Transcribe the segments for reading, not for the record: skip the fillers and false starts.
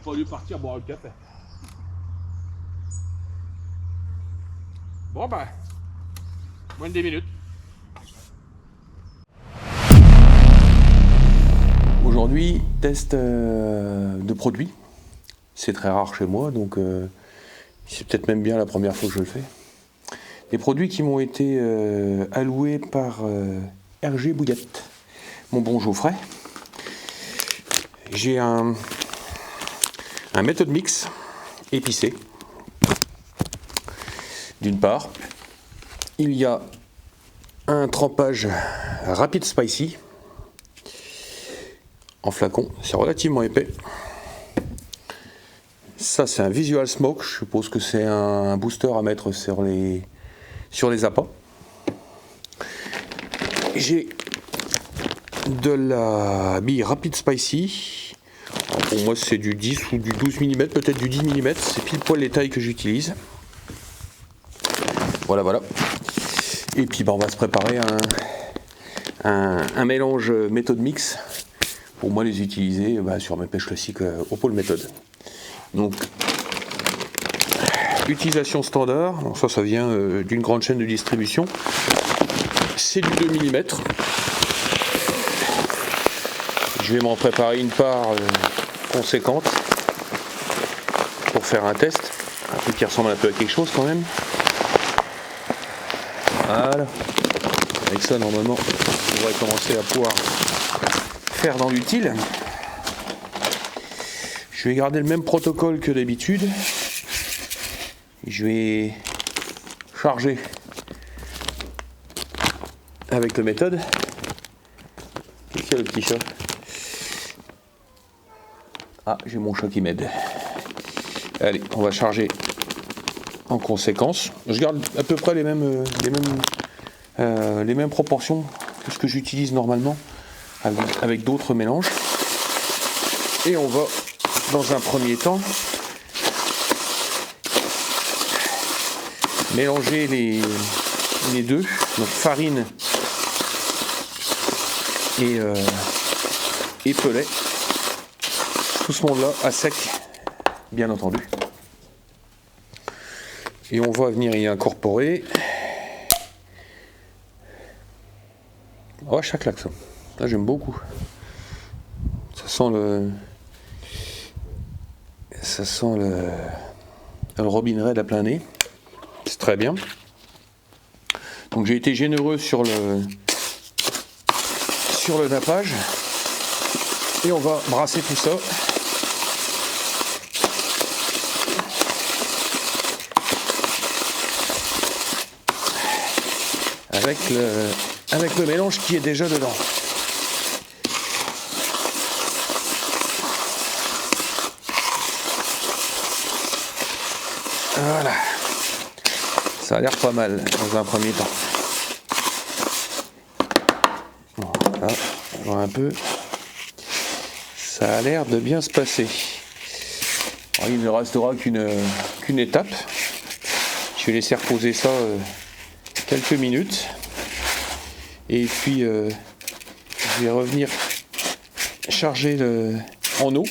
J'aurais pas dû partir boire le café. Bon bah, moins de 10 minutes. Aujourd'hui, test de produit. C'est très rare chez moi, donc c'est peut-être même bien la première fois que je le fais. Des produits qui m'ont été alloués par Hergé Bouillette, mon bon Geoffrey. J'ai un méthode mix épicé. D'une part, il y a un trempage rapide spicy en flacon, c'est relativement épais. Ça, c'est un visual smoke, je suppose que c'est un booster à mettre sur les appâts. J'ai de la bille rapide spicy. Alors pour moi, c'est du 10 ou du 12 mm, peut-être du 10 mm, c'est pile poil les tailles que j'utilise. Voilà. Et puis on va se préparer un mélange méthode mix. Pour moi, les utiliser sur mes pêches classiques au pôle méthode. Donc, utilisation standard. Donc ça vient d'une grande chaîne de distribution. C'est du 2 mm. Je vais m'en préparer une part conséquente pour faire un test. Un truc qui ressemble un peu à quelque chose quand même. Voilà. Avec ça, normalement, on devrait commencer à pouvoir faire dans l'utile. Je vais garder le même protocole que d'habitude. Je vais charger avec le méthode. Qu'est-ce qu'il y a le petit chat? Ah, j'ai mon chat qui m'aide. Allez, on va charger en conséquence. Je garde à peu près les mêmes proportions que ce que j'utilise normalement avec d'autres mélanges. Et on va, dans un premier temps, mélanger les deux, donc farine et pellet. Tout ce monde-là à sec, bien entendu. Et on va venir y incorporer. Oh, chaque lac, ça. Là, j'aime beaucoup. Ça sent le Robin Red à plein nez. C'est très bien. Donc j'ai été généreux sur le nappage. Et on va brasser tout ça. Avec le mélange qui est déjà dedans. Voilà. Ça a l'air pas mal dans un premier temps. Voilà, on voit un peu. Ça a l'air de bien se passer. Alors, il ne restera qu'une étape. Je vais laisser reposer ça quelques minutes. Et puis je vais revenir charger en eau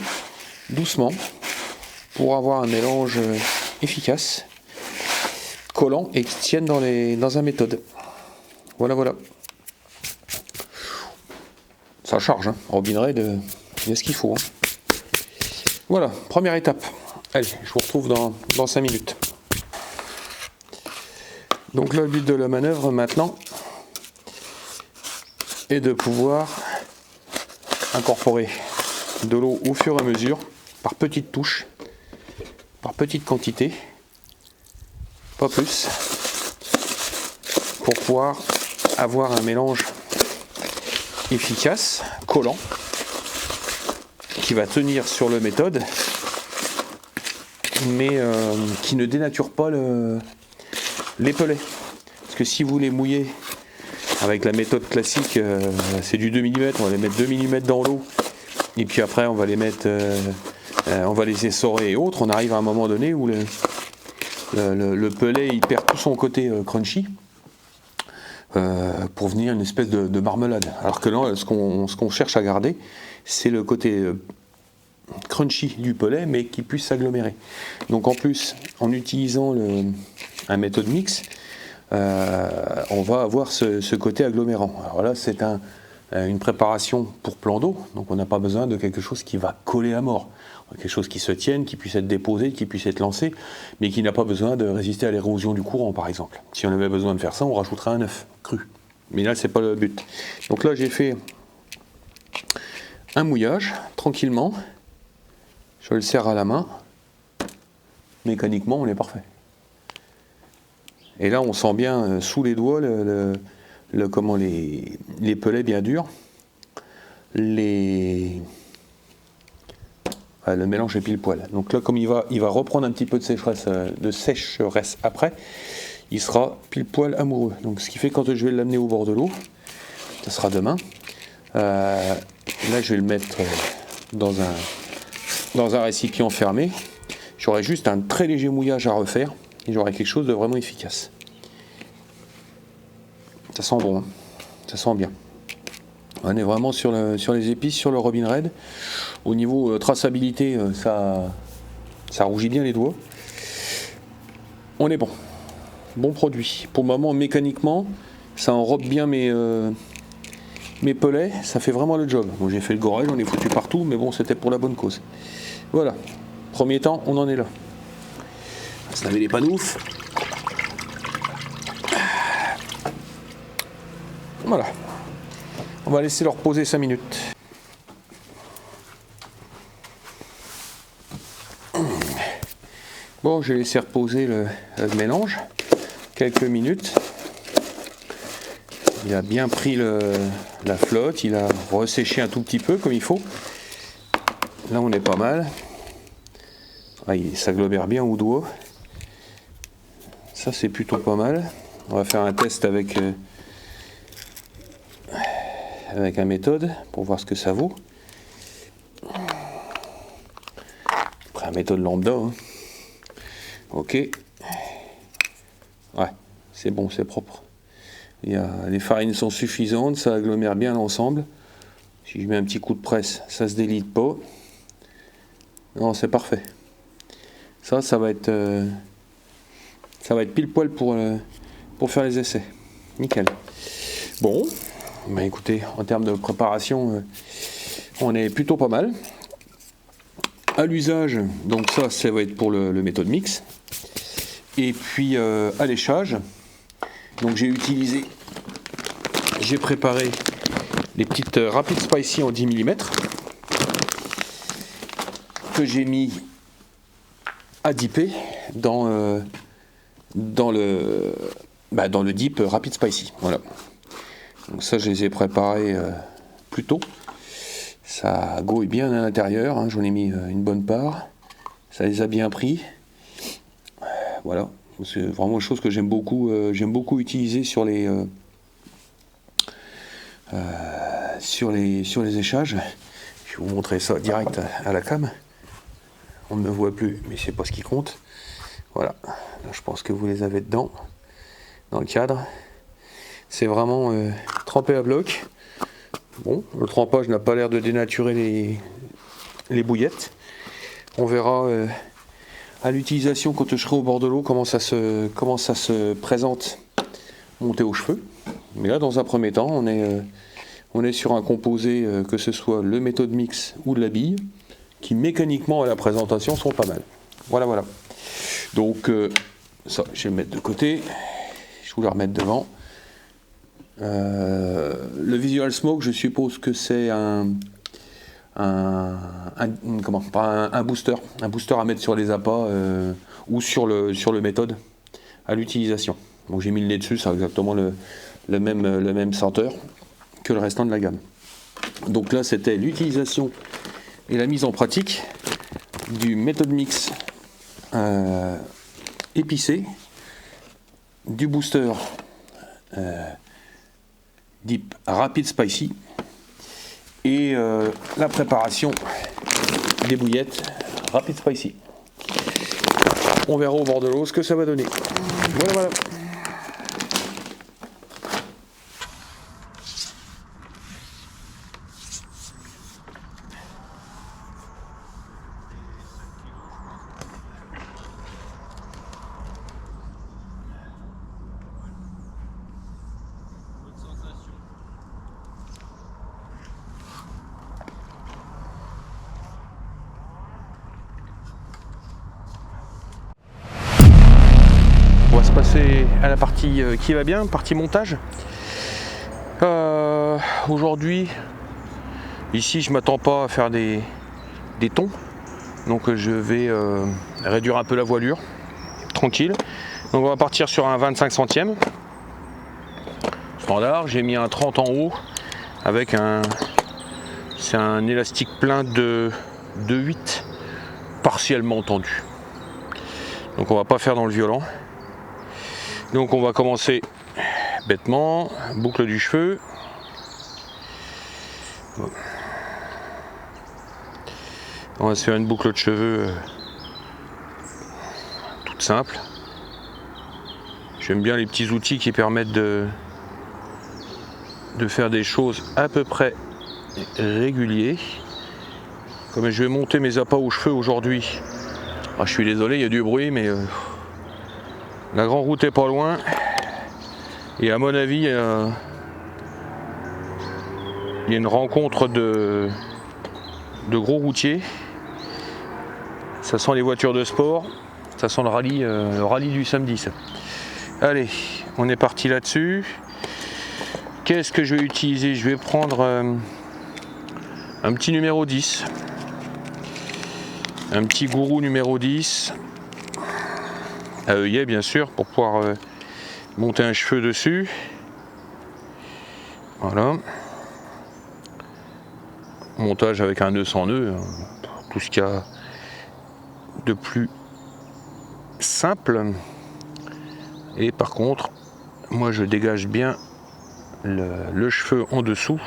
doucement pour avoir un mélange efficace, collant et qui tienne dans un méthode. Voilà. Ça charge, hein. Robin Red, il y a ce qu'il faut. Hein. Voilà, première étape. Allez, je vous retrouve dans 5 minutes. Donc là, le but de la manœuvre maintenant est de pouvoir incorporer de l'eau au fur et à mesure, par petites touches, par petites quantités, pas plus, pour pouvoir avoir un mélange efficace, collant, qui va tenir sur le méthode, mais qui ne dénature pas les pellets. Parce que si vous les mouillez avec la méthode classique, c'est du 2 mm, on va les mettre 2 mm dans l'eau, et puis après on va les mettre, on va les essorer et autres, on arrive à un moment donné où le pellet il perd tout son côté crunchy, pour venir une espèce de marmelade. Alors que là, ce qu'on cherche à garder, c'est le côté crunchy du poulet, mais qui puisse s'agglomérer. Donc en plus, en utilisant un méthode mix, on va avoir ce côté agglomérant. Alors là, c'est une préparation pour plan d'eau, donc on n'a pas besoin de quelque chose qui va coller à mort. Quelque chose qui se tienne, qui puisse être déposé, qui puisse être lancé, mais qui n'a pas besoin de résister à l'érosion du courant, par exemple. Si on avait besoin de faire ça, on rajouterait un œuf cru. Mais là, c'est pas le but. Donc là, j'ai fait un mouillage, tranquillement. Je le serre à la main. Mécaniquement, on est parfait. Et là, on sent bien sous les doigts les pelets bien durs. Le mélange est pile poil. Donc là, comme il va reprendre un petit peu de sécheresse après, il sera pile poil amoureux. Donc ce qui fait que quand je vais l'amener au bord de l'eau, ça sera demain. Là, je vais le mettre dans un récipient fermé. J'aurai juste un très léger mouillage à refaire et j'aurai quelque chose de vraiment efficace. Ça sent bon, hein. Ça sent bien. On est vraiment sur les épices, sur le Robin Red. Au niveau traçabilité, ça rougit bien les doigts. On est bon. Bon produit. Pour le moment, mécaniquement, ça enrobe bien mes pelets. Ça fait vraiment le job. Bon, j'ai fait le gorel, j'en ai foutu partout, mais bon, c'était pour la bonne cause. Voilà. Premier temps, on en est là. On va se laver les panoufs. Voilà. On va laisser leur reposer 5 minutes. Bon, j'ai laissé reposer le mélange quelques minutes. Il a bien pris la flotte, il a resséché un tout petit peu comme il faut. Là, on est pas mal. Ah, il s'agglomère bien au doigt. Ça, c'est plutôt pas mal. On va faire un test avec un méthode pour voir ce que ça vaut. Après, un méthode lambda. Hein. Ok. Ouais, c'est bon, c'est propre. Les farines sont suffisantes, ça agglomère bien l'ensemble. Si je mets un petit coup de presse, ça se délite pas. Non, c'est parfait. Ça va être pile poil pour faire les essais. Nickel. Bon, bah écoutez, en termes de préparation, on est plutôt pas mal. À l'usage, donc ça va être pour le méthode mix. Et puis à léchage, donc j'ai préparé les petites Rapid Spicy en 10 mm que j'ai mis à dipper dans le dip Rapid Spicy. Voilà. Donc ça, je les ai préparés plus tôt. Ça gouille bien à l'intérieur, hein, j'en ai mis une bonne part. Ça les a bien pris. Voilà, c'est vraiment une chose que j'aime beaucoup utiliser sur les échages. Je vais vous montrer ça direct à la cam. On ne me voit plus, mais c'est pas ce qui compte. Voilà, là, je pense que vous les avez dedans, dans le cadre. C'est vraiment trempé à bloc. Bon, le trempage n'a pas l'air de dénaturer les bouillettes. On verra à l'utilisation quand je serai au bord de l'eau comment ça se présente monté aux cheveux. Mais là, dans un premier temps, on est sur un composé, que ce soit le méthode mix ou de la bille, qui mécaniquement à la présentation sont pas mal. Voilà. Donc ça, je vais le mettre de côté. Je vais vous le remettre devant. Le Visual Smoke, je suppose que c'est un booster à mettre sur les appâts ou sur le méthode à l'utilisation. Donc j'ai mis le nez dessus, ça a exactement le même senteur que le restant de la gamme. Donc là, c'était l'utilisation et la mise en pratique du méthode mix épicé, du booster Dip Rapid Spicy et la préparation des bouillettes Rapid Spicy. On verra au bord de l'eau ce que ça va donner. Voilà. passer à la partie qui va bien, partie montage. Aujourd'hui, ici je m'attends pas à faire des tons, donc je vais réduire un peu la voilure, tranquille. Donc on va partir sur un 25 centièmes standard. J'ai mis un 30 en haut avec c'est un élastique plein de 8 partiellement tendu. Donc on va pas faire dans le violent. Donc on va commencer bêtement, boucle du cheveu. On va se faire une boucle de cheveux toute simple. J'aime bien les petits outils qui permettent de faire des choses à peu près réguliers. Comme je vais monter mes appâts aux cheveux aujourd'hui, je suis désolé, il y a du bruit, mais la grande route est pas loin. Et à mon avis, il y a une rencontre de gros routiers. Ça sent les voitures de sport, ça sent le rallye du samedi. Ça. Allez, on est parti là-dessus. Qu'est-ce que je vais utiliser? Je vais prendre un petit numéro 10. Un petit gourou numéro 10. À œillet, bien sûr, pour pouvoir monter un cheveu dessus. Voilà. Montage avec un 200 nœuds. Tout ce qu'il y a de plus simple. Et par contre, moi je dégage bien le cheveu en dessous.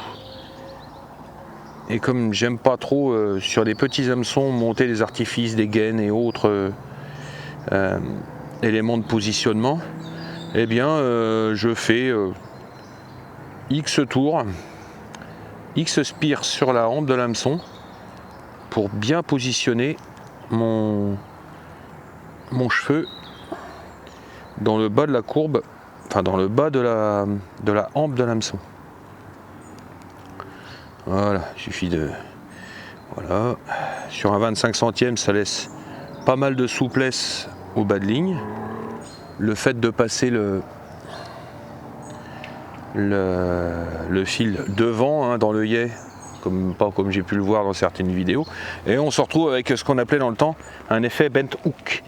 Et comme j'aime pas trop sur les petits hameçons monter les artifices, des gaines et autres éléments de positionnement, eh bien je fais X tours, X spires sur la hampe de l'hameçon pour bien positionner mon cheveu dans le bas de la courbe, enfin dans le bas de la hampe de l'hameçon. Voilà, il suffit de... Voilà. Sur un 25 centièmes, ça laisse pas mal de souplesse au bas de ligne. Le fait de passer le fil devant dans l'œillet, pas comme j'ai pu le voir dans certaines vidéos, et on se retrouve avec ce qu'on appelait dans le temps un effet bent hook.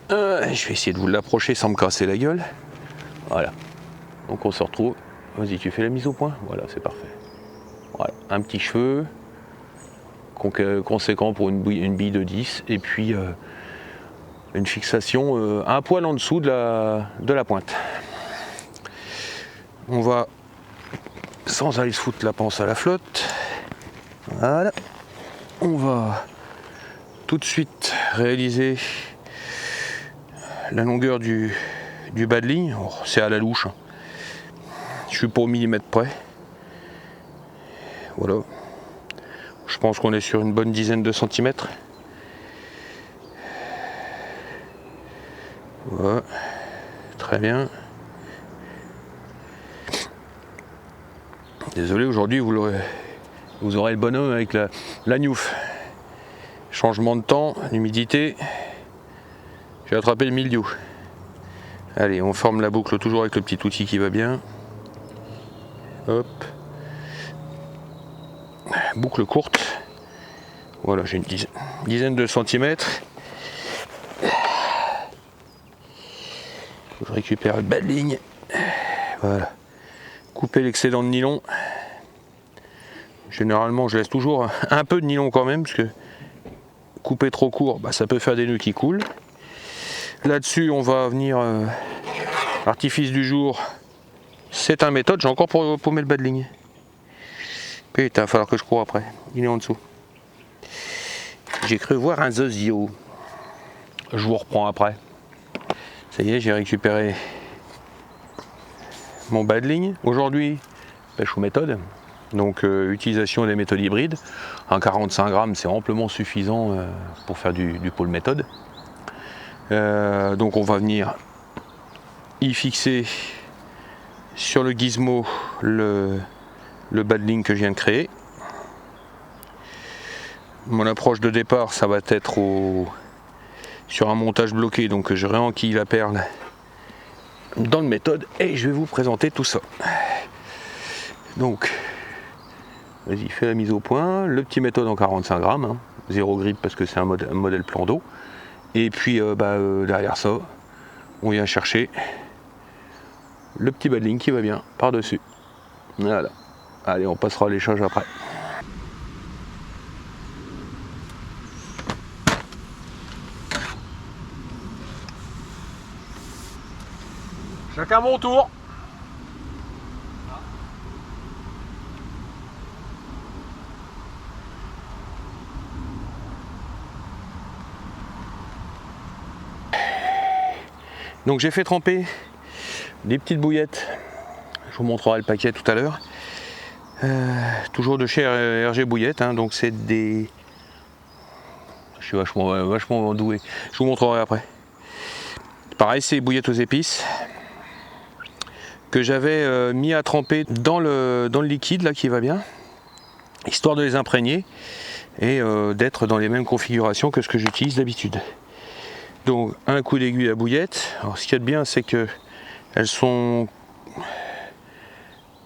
Je vais essayer de vous l'approcher sans me casser la gueule. Voilà. Donc on se retrouve. Vas-y, tu fais la mise au point. Voilà, c'est parfait. Voilà, un petit cheveu conséquent pour une bille de 10 et puis une fixation un poil en dessous de la pointe. On va, sans aller se foutre la panse à la flotte, voilà, on va tout de suite réaliser la longueur du bas de ligne. Oh, c'est à la louche, je suis pas au millimètre près. Voilà, je pense qu'on est sur une bonne dizaine de centimètres. Voilà, très bien. Désolé, aujourd'hui vous aurez le bonhomme avec la gnouf. Changement de temps, l'humidité. J'ai attrapé le mildiou. Allez, on forme la boucle toujours avec le petit outil qui va bien. Hop. Boucle courte. Voilà, j'ai une dizaine de centimètres. Je récupère le bas de ligne. Voilà. Couper l'excédent de nylon. Généralement, je laisse toujours un peu de nylon quand même, parce que couper trop court, ça peut faire des nœuds qui coulent. Là-dessus, on va venir. Artifice du jour, c'est un méthode. J'ai encore paumé le bas de ligne. Putain, il va falloir que je cours après. Il est en dessous. J'ai cru voir un zozio. Je vous reprends après. Ça y est, j'ai récupéré mon bas de ligne. Aujourd'hui, pêche aux méthodes. Donc utilisation des méthodes hybrides. Un 45 grammes, c'est amplement suffisant pour faire du pôle méthode. Donc on va venir y fixer sur le gizmo le bas de ligne que je viens de créer. Mon approche de départ, ça va être sur un montage bloqué, donc je réenquille la perle dans le méthode et je vais vous présenter tout ça. Donc, vas-y, fais la mise au point. Le petit méthode en 45 grammes, hein, 0 grip parce que c'est un modèle plan d'eau. Et puis derrière ça, on vient chercher le petit badling qui va bien par-dessus. Voilà. Allez, on passera à l'échange après. Chacun mon tour. Donc j'ai fait tremper des petites bouillettes. Je vous montrerai le paquet tout à l'heure. Toujours de chez RG Bouillettes, hein, donc c'est des... Je suis vachement doué. Je vous montrerai après. Pareil, c'est bouillettes aux épices que j'avais mis à tremper dans le liquide là qui va bien, histoire de les imprégner et d'être dans les mêmes configurations que ce que j'utilise d'habitude. Donc un coup d'aiguille à bouillette. Alors ce qu'il y a de bien, c'est que elles sont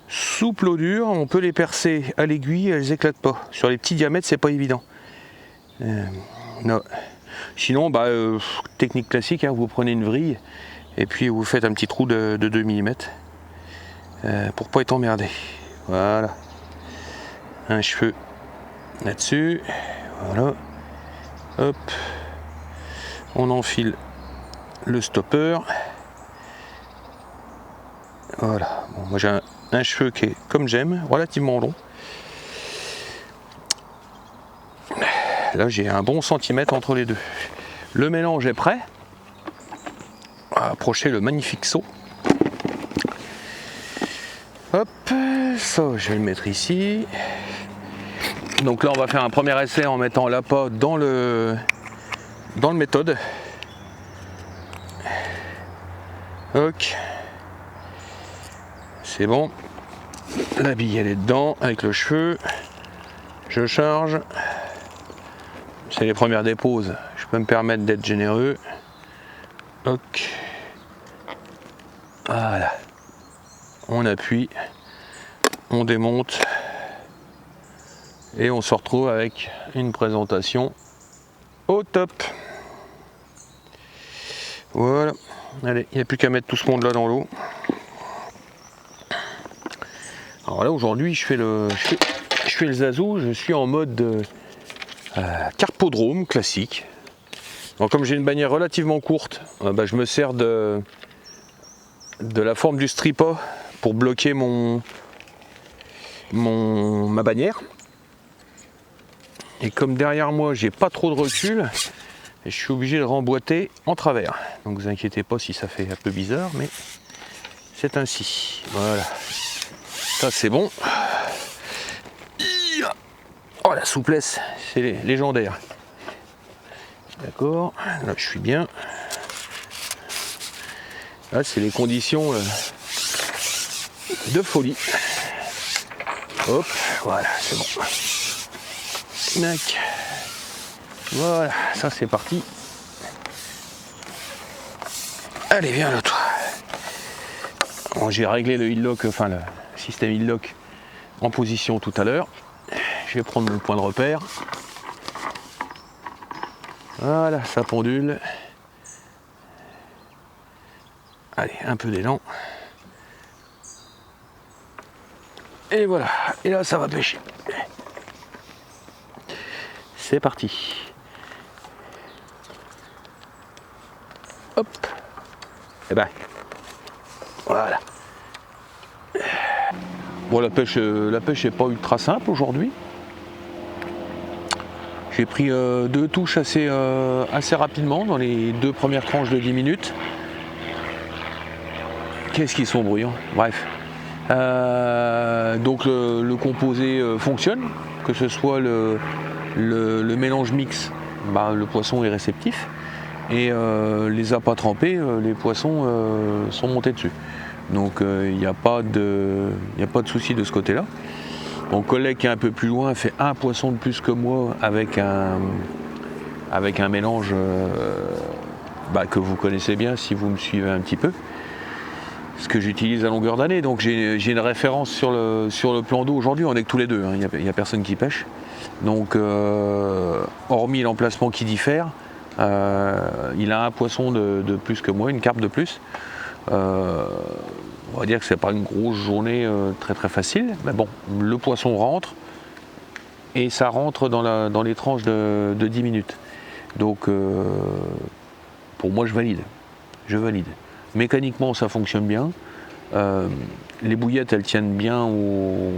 souples ou dures, on peut les percer à l'aiguille, elles éclatent pas. Sur les petits diamètres, c'est pas évident. Non. Sinon, technique classique, hein, vous prenez une vrille et puis vous faites un petit trou de 2 mm pour pas être emmerdé. Voilà. Un cheveu là-dessus. Voilà. Hop. On enfile le stopper. Voilà. Bon, moi j'ai un cheveu qui est comme j'aime, relativement long. Là j'ai un bon centimètre entre les deux. Le mélange est prêt. On va approcher le magnifique seau. Hop, ça je vais le mettre ici. Donc là on va faire un premier essai en mettant l'appât dans le méthode. Ok. C'est bon. La bille elle est dedans avec le cheveu. Je charge. C'est les premières déposes. Je peux me permettre d'être généreux. Ok. Voilà. On appuie. On démonte. Et on se retrouve avec une présentation au top. Voilà. Allez, il n'y a plus qu'à mettre tout ce monde là dans l'eau. Alors là aujourd'hui je fais le zazou, je suis en mode carpodrome classique. Donc comme j'ai une bannière relativement courte, je me sers de la forme du stripa pour bloquer ma bannière. Et comme derrière moi j'ai pas trop de recul, je suis obligé de remboîter en travers. Donc vous inquiétez pas si ça fait un peu bizarre, mais c'est ainsi. Voilà. Ça c'est bon. Oh la souplesse, c'est légendaire. D'accord, là je suis bien. Là c'est les conditions de folie. Hop, voilà, c'est bon. Tac. Voilà, ça c'est parti. Allez, viens là toi. Bon, j'ai réglé le headlock, enfin le système headlock en position tout à l'heure. Je vais prendre mon point de repère. Voilà, ça pendule. Allez, un peu d'élan. Et voilà, et là ça va pêcher. C'est parti. Hop. Et ben, voilà. Bon, la pêche n'est pas ultra simple aujourd'hui. J'ai pris 2 touches assez rapidement dans les 2 premières tranches de 10 minutes. Qu'est-ce qu'ils sont bruyants. Bref. Donc le composé fonctionne, que ce soit le mélange mix, le poisson est réceptif. Et les appâts trempés, les poissons sont montés dessus. Donc il n'y a pas de souci de ce côté-là. Mon collègue qui est un peu plus loin fait un poisson de plus que moi avec un mélange que vous connaissez bien si vous me suivez un petit peu. ce que j'utilise à longueur d'année. Donc j'ai une référence sur le plan d'eau. Aujourd'hui, on est que tous les deux, hein. Il n'y a personne qui pêche. Donc, hormis l'emplacement qui diffère, il a un poisson de plus que moi, une carpe de plus. On va dire que c'est pas une grosse journée très très facile, mais bon, le poisson rentre et ça rentre dans les tranches de 10 minutes. Donc pour moi je valide. Mécaniquement ça fonctionne bien. Les bouillettes elles tiennent bien aux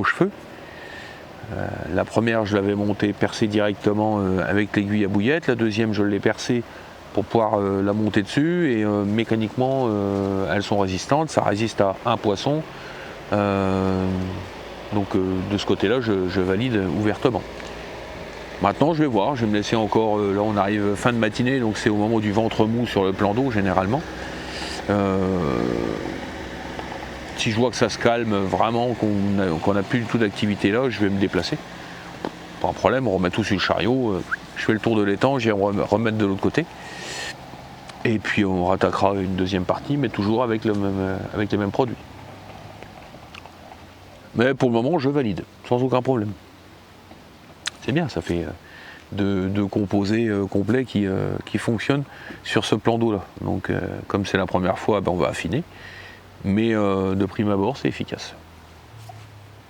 cheveux. La première je l'avais montée percée directement avec l'aiguille à bouillette, la deuxième je l'ai percée pour pouvoir la monter dessus et mécaniquement elles sont résistantes, ça résiste à un poisson. Donc de ce côté-là, je valide ouvertement. Maintenant, je vais voir, je vais me laisser encore, là on arrive fin de matinée, donc c'est au moment du ventre mou sur le plan d'eau généralement. Si je vois que ça se calme vraiment, qu'on n'a plus du tout d'activité là, je vais me déplacer. Pas un problème, on remet tout sur le chariot, je fais le tour de l'étang, je vais remettre de l'autre côté. Et puis on rattaquera une deuxième partie, mais toujours avec les mêmes produits. Mais pour le moment, je valide, sans aucun problème. C'est bien, ça fait deux composés complets qui fonctionnent sur ce plan d'eau-là. Donc comme c'est la première fois, ben, on va affiner. Mais de prime abord, c'est efficace.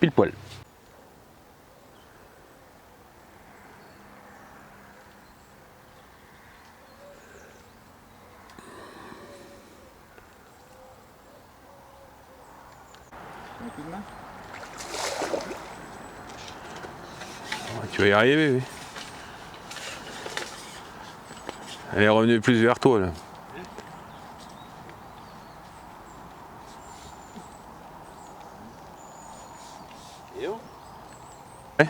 Pile poil. Tu vas y arriver, oui. Elle est revenue plus vers toi, là. Ouais.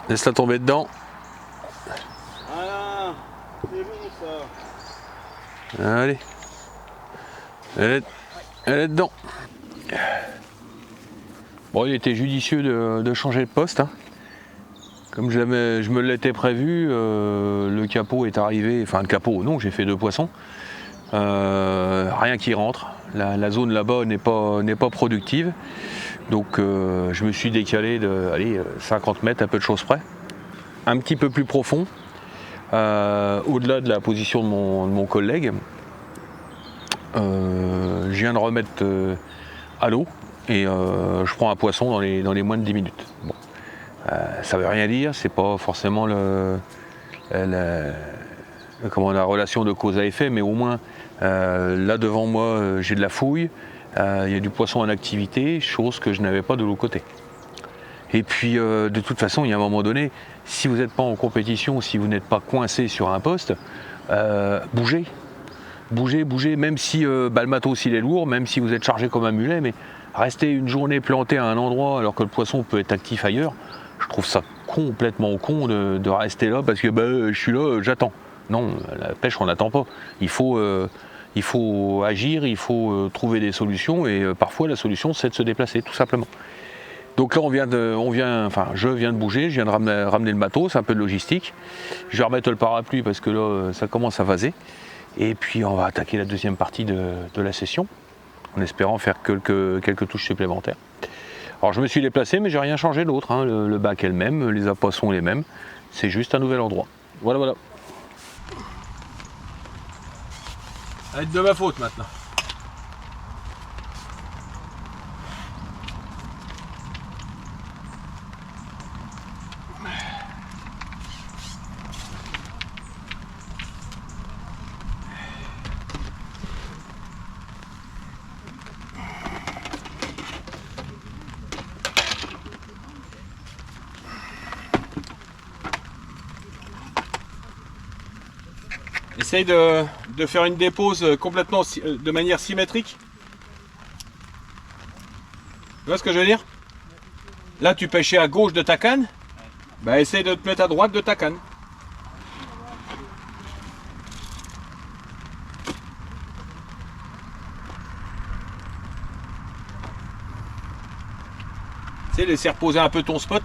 Laisse-la tomber dedans. Voilà, c'est bon ça. Allez. Elle est dedans. Bon, il était judicieux de changer de poste, hein. Comme je me l'étais prévu, le capot est arrivé, enfin le capot, non, j'ai fait 2 poissons. Rien qui rentre. La zone là-bas n'est pas productive. Donc je me suis décalé de 50 mètres, à peu de choses près. Un petit peu plus profond, au-delà de la position de mon collègue. Je viens de remettre à l'eau et je prends un poisson dans les moins de 10 minutes. Bon. Ça veut rien dire, c'est pas forcément la relation de cause à effet, mais au moins là devant moi j'ai de la fouille, il y a du poisson en activité, chose que je n'avais pas de l'autre côté. Et puis de toute façon, il y a un moment donné, si vous n'êtes pas en compétition, si vous n'êtes pas coincé sur un poste, bougez, même si le matos il est lourd, même si vous êtes chargé comme un mulet, mais rester une journée planté à un endroit alors que le poisson peut être actif ailleurs, je trouve ça complètement con de rester là parce que je suis là, j'attends. Non, la pêche on n'attend pas. Il faut agir, il faut trouver des solutions et parfois la solution c'est de se déplacer tout simplement. Donc là je viens de bouger, je viens de ramener le matos, un peu de logistique. Je vais remettre le parapluie parce que là ça commence à vaser. Et puis on va attaquer la deuxième partie de la session, en espérant faire quelques touches supplémentaires. Alors je me suis déplacé, mais j'ai rien changé d'autre, hein. Le bac est le même, les appâts sont les mêmes, c'est juste un nouvel endroit. Voilà. Ça va être de ma faute maintenant. Essaye de faire une dépose complètement de manière symétrique. Tu vois ce que je veux dire? Là tu pêchais à gauche de ta canne, bah essaye de te mettre à droite de ta canne. Tu sais, laisser reposer un peu ton spot.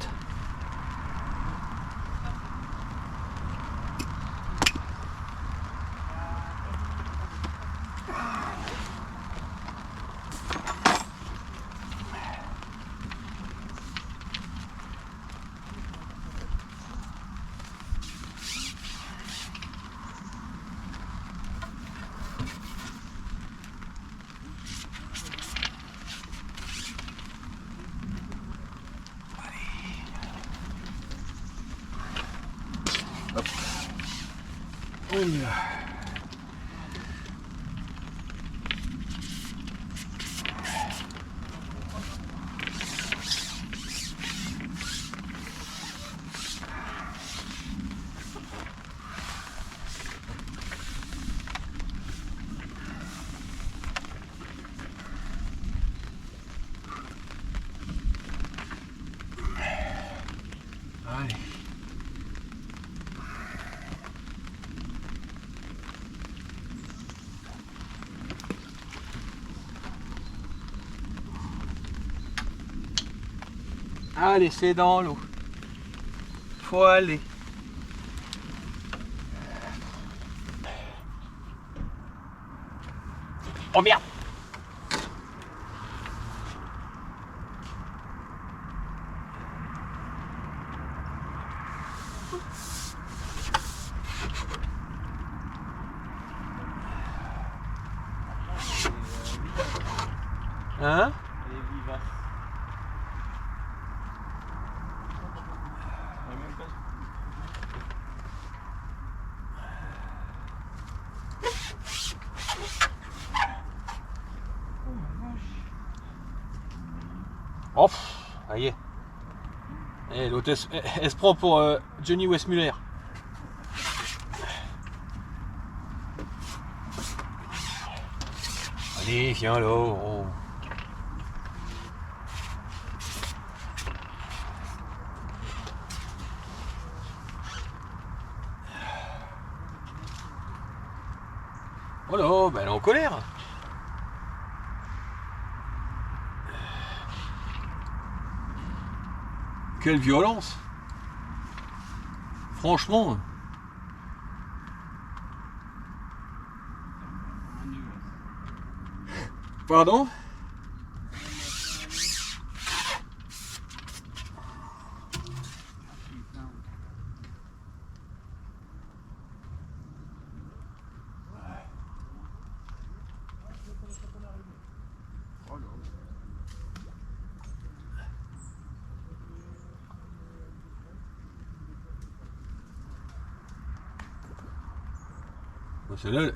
On y va. Allez. Allez, c'est dans l'eau. Faut aller. Oh merde! Hein? Elle est vivace. Oh, ça y est. Eh, l'hôtesse, elle se prend pour Johnny Westmuller. Allez, viens là. Oh. Oh là, bah elle est en colère. Quelle violence! Franchement. Pardon?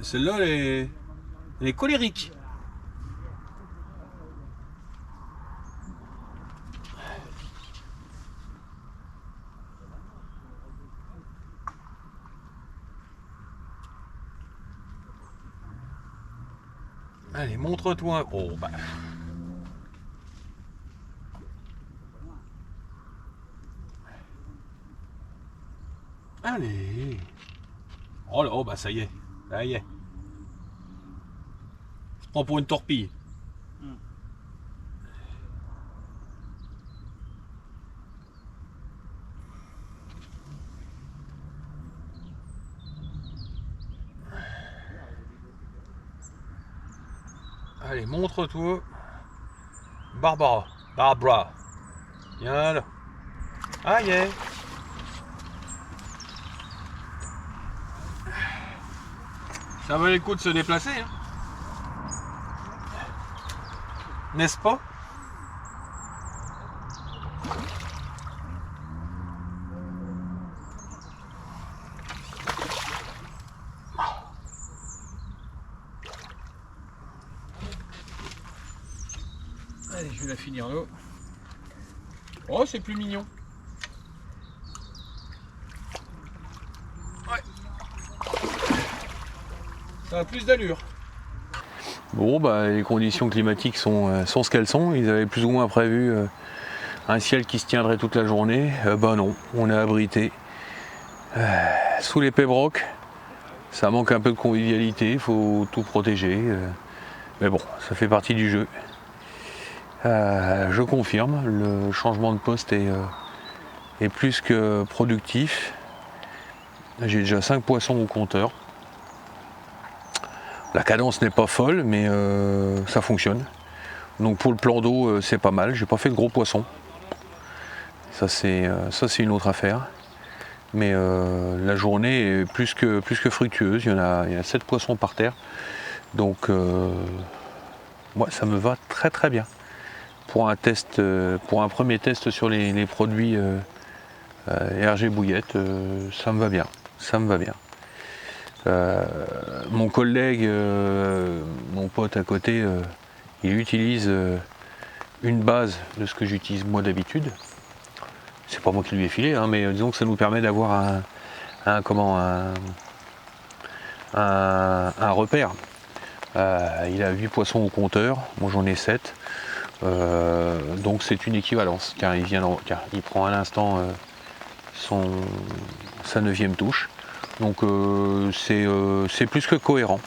Celle-là, elle est colérique. Allez, montre-toi. Oh, bah. Allez. Oh là, oh, bah ça y est. Ça y est. On se prend pour une torpille. Allez, montre-toi. Barbara. Viens là. Ah, y est. Ça valait le coup de se déplacer, hein. N'est-ce pas? Allez, je vais la finir là. Oh, c'est plus mignon. Ouais. Ça a plus d'allure. Bon, bah, les conditions climatiques sont ce qu'elles sont. Ils avaient plus ou moins prévu un ciel qui se tiendrait toute la journée. Bah non, on est abrité sous les pébrocs. Ça manque un peu de convivialité, il faut tout protéger. Mais bon, ça fait partie du jeu. Je confirme, le changement de poste est plus que productif. J'ai déjà 5 poissons au compteur. La cadence n'est pas folle, mais ça fonctionne. Donc pour le plan d'eau, c'est pas mal. J'ai pas fait de gros poissons. Ça c'est une autre affaire. Mais la journée est plus que fructueuse. Il y a 7 poissons par terre. Donc moi, ça me va très très bien. Pour un premier test sur les produits RG Bouillette, ça me va bien. Mon collègue, mon pote à côté, il utilise une base de ce que j'utilise moi d'habitude. C'est pas moi qui lui ai filé, hein, mais disons que ça nous permet d'avoir un repère. Il a 8 poissons au compteur, moi j'en ai 7. Donc c'est une équivalence, car il prend à l'instant sa 9e touche. Donc c'est plus que cohérent.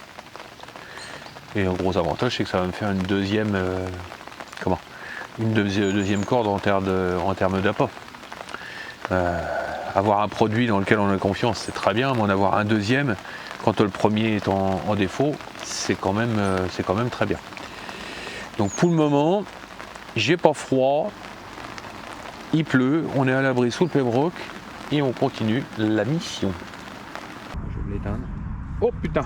Et le gros avantage, c'est que ça va me faire une deuxième corde en termes d'appât. Avoir un produit dans lequel on a confiance, c'est très bien, mais en avoir un deuxième, quand le premier est en défaut, c'est quand même très bien. Donc pour le moment, j'ai pas froid, il pleut, on est à l'abri sous le pébroc et on continue la mission. Je vais l'éteindre. Oh putain!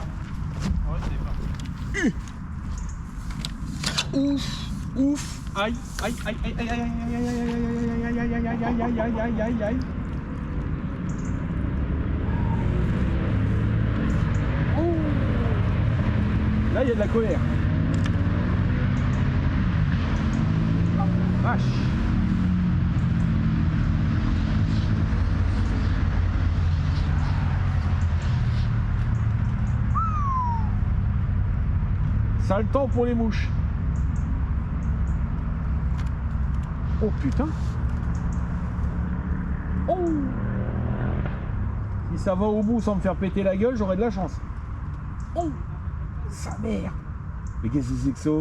Ouf! Ouf! Aïe! Aïe! Aïe! Aïe! Aïe! Aïe! Aïe! Aïe! Aïe! Aïe! Aïe! Aïe! Aïe! Aïe! Aïe! Aïe! Aïe! Là, il y a de la colère. Vache. Sale temps pour les mouches. Oh putain. Oh. Si ça va au bout sans me faire péter la gueule, j'aurai de la chance. Oh. Sa mère. Mais qu'est-ce que c'est que ça?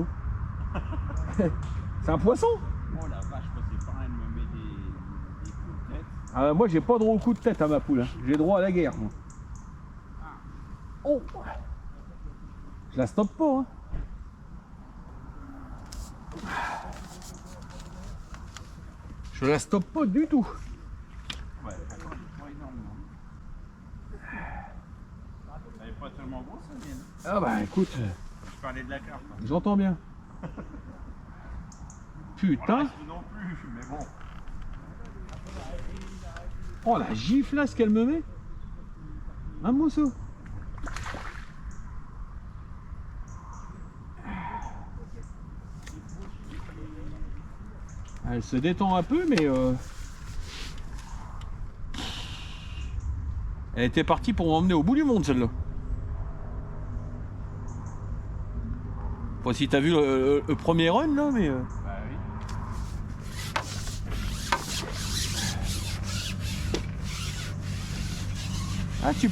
C'est un poisson? Oh la vache, moi c'est pareil, elle me met des coups de tête. Ah, moi j'ai pas droit au coup de tête à ma poule, hein. J'ai droit à la guerre, moi. Oh. Je la stoppe pas, hein. Je la stoppe pas du tout. Ouais, pas énormément. Elle est pas tellement grosse la mienne. Ah bah écoute, Je parlais de la carte. Hein. j'entends bien. Putain. Voilà, non plus, mais bon. Oh la giflasse qu'elle me met. Un mousseau. Elle se détend un peu, mais elle était partie pour m'emmener au bout du monde, celle-là. Pas si t'as vu le premier run, là, mais... Bah oui. Ah, tu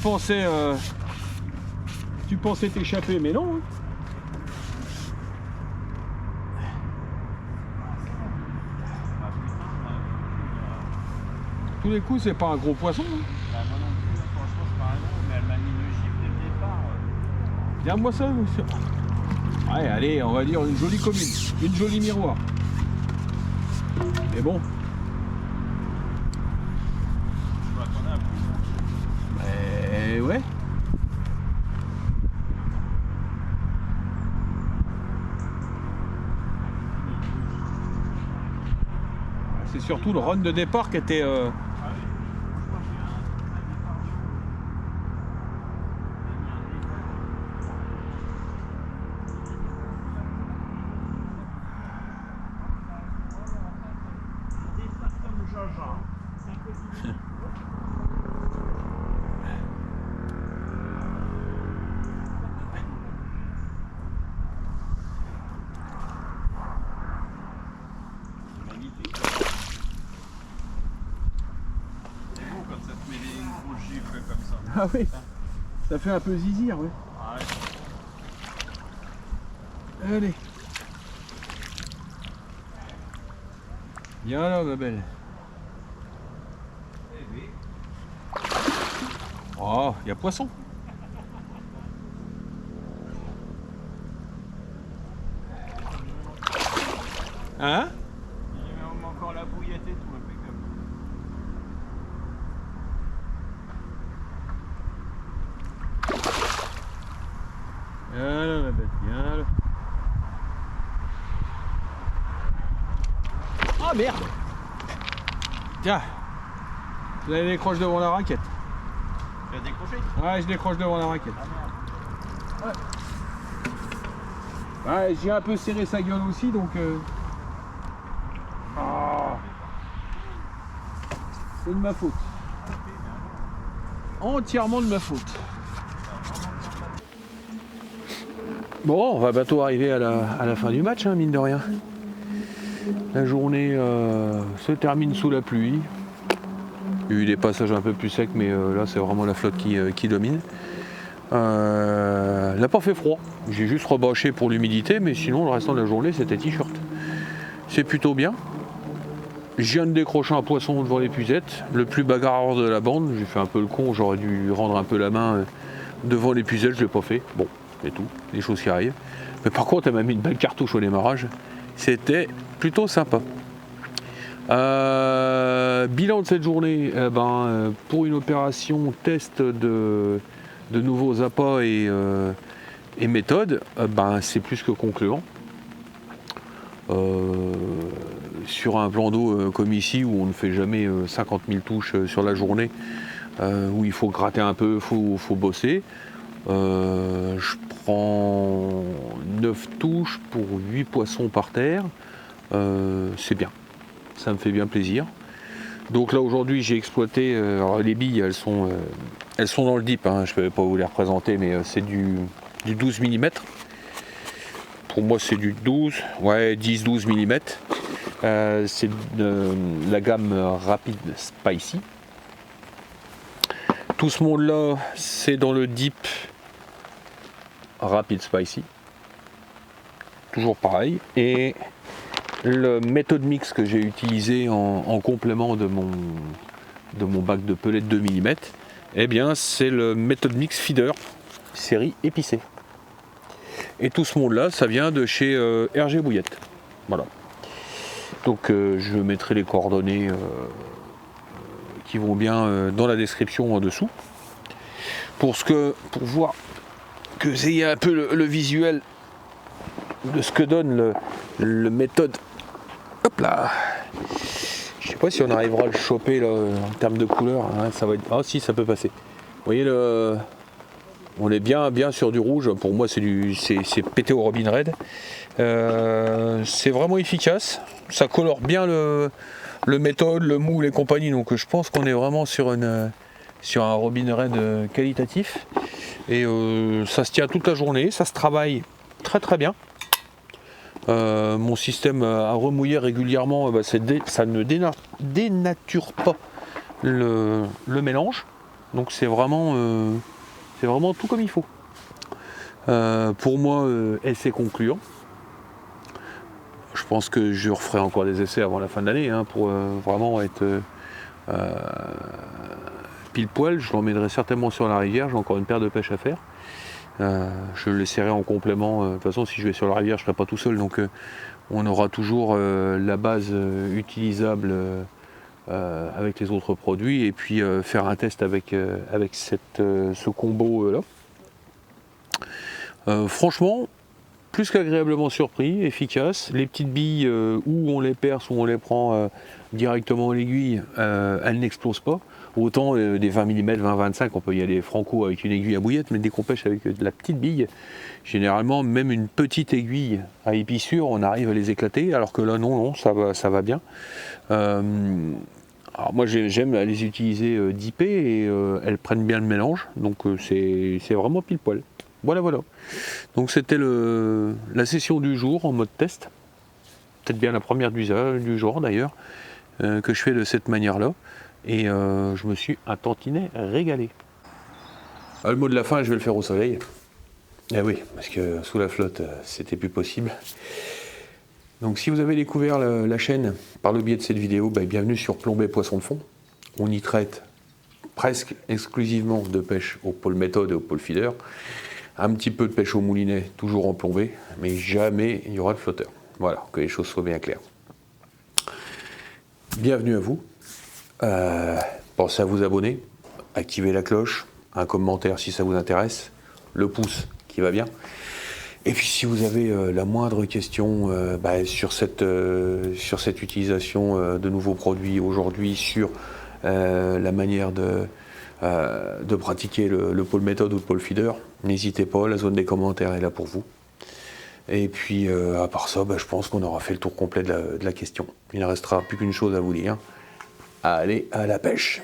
pensais t'échapper, mais non. Hein. Tous les coups, c'est pas un gros poisson. Hein. Bah moi non plus, franchement c'est pas un gros, mais elle m'a mis le gifle dès le départ. Regarde-moi ça, monsieur. Ouais, allez, on va dire une jolie commune, une jolie miroir. Mais bon. Je m'attendais à plus. Ouais. C'est surtout le run de départ qui était... magnifique. C'est beau quand ça te met une grosse gifle comme ça. Ah oui, ça fait un peu zizir, oui. Ah ouais. Allez. Viens là, ma belle. Eh oui. Oh, il y a poisson. Hein? Il y a encore la bouillette et tout, impeccable. Viens là, ma belle, viens là. Ah merde! Tiens, vous avez les croches devant la raquette. Tu as décroché? Ouais, je décroche devant la raquette. Ah, Ouais, j'ai un peu serré sa gueule aussi, donc... Ah. C'est de ma faute. Entièrement de ma faute. Bon, on va bientôt arriver à la fin du match, hein, mine de rien. La journée se termine sous la pluie. Il y a eu des passages un peu plus secs, mais là c'est vraiment la flotte qui domine. Il n'a pas fait froid. J'ai juste rebâché pour l'humidité, mais sinon le restant de la journée c'était t-shirt. C'est plutôt bien. Je viens de décrocher un poisson devant l'épuisette, le plus bagarreur de la bande. J'ai fait un peu le con, j'aurais dû rendre un peu la main devant l'épuisette, je l'ai pas fait. Bon, c'est tout, des choses qui arrivent. Mais par contre, elle m'a mis une belle cartouche au démarrage. C'était plutôt sympa. Bilan de cette journée, pour une opération test de nouveaux appâts et méthodes, c'est plus que concluant. Sur un plan d'eau comme ici où on ne fait jamais 50 000 touches sur la journée, où il faut gratter un peu, faut bosser. Je prends 9 touches pour 8 poissons par terre. C'est bien, ça me fait bien plaisir. Donc là aujourd'hui j'ai exploité, alors les billes elles sont dans le dip, hein, je ne peux pas vous les représenter, mais c'est du 12 mm. Pour moi c'est du 12, ouais 10-12 mm. C'est de la gamme Rapid Spicy. Tout ce monde là c'est dans le dip Rapid Spicy. Toujours pareil. Et le méthode mix que j'ai utilisé en complément de mon bac de pellets de 2 mm, eh bien c'est le méthode mix feeder série épicée. Et tout ce monde là ça vient de chez RG Bouillette. Voilà. Donc je mettrai les coordonnées qui vont bien dans la description en dessous. Pour voir que vous ayez un peu le visuel de ce que donne le méthode. Hop là. Je sais pas si on arrivera à le choper là, en termes de couleur. Hein, ça va être... Ah si, ça peut passer. Vous voyez on est bien sur du rouge. Pour moi c'est pété au Robin Red. C'est vraiment efficace. Ça colore bien le méthode, le moule et compagnie. Donc je pense qu'on est vraiment sur un Robin Red qualitatif. Et ça se tient toute la journée. Ça se travaille très très bien. Mon système à remouiller régulièrement, ça ne dénature pas le mélange. Donc c'est vraiment tout comme il faut. Pour moi, essai concluant. Je pense que je referai encore des essais avant la fin de l'année pour vraiment être pile poil. Je l'emmènerai certainement sur la rivière. J'ai encore une paire de pêche à faire. Je le laisserai en complément. De toute façon, si je vais sur la rivière, je ne serai pas tout seul. Donc on aura toujours la base utilisable avec les autres produits. Et puis faire un test avec ce combo là. Franchement, plus qu'agréablement surpris, efficace. Les petites billes, où on les perce, où on les prend directement à l'aiguille, elles n'explosent pas. Autant des 20 mm, 20-25, on peut y aller franco avec une aiguille à bouillette, mais dès qu'on pêche avec de la petite bille, généralement, même une petite aiguille à épissure, on arrive à les éclater, alors que là, non, ça va bien. Alors moi, j'aime les utiliser dippées et elles prennent bien le mélange, donc c'est vraiment pile poil. Voilà. Donc c'était la session du jour en mode test. Peut-être bien la première du jour d'ailleurs, que je fais de cette manière-là. Et je me suis un tantinet régalé. Le mot de la fin, je vais le faire au soleil. Eh oui, parce que sous la flotte, c'était plus possible. Donc si vous avez découvert la chaîne par le biais de cette vidéo, bienvenue sur Plombé Poisson de Fond. On y traite presque exclusivement de pêche au pôle méthode et au pôle feeder. Un petit peu de pêche au moulinet, toujours en plombée, mais jamais il y aura de flotteur. Voilà, que les choses soient bien claires. Bienvenue à vous. Pensez à vous abonner, activer la cloche, un commentaire si ça vous intéresse, le pouce qui va bien. Et puis si vous avez la moindre question sur cette utilisation de nouveaux produits aujourd'hui, sur la manière de de pratiquer le pole méthode ou le pole feeder, n'hésitez pas, la zone des commentaires est là pour vous. Et puis à part ça, je pense qu'on aura fait le tour complet de la question. Il ne restera plus qu'une chose à vous dire. Allez à la pêche!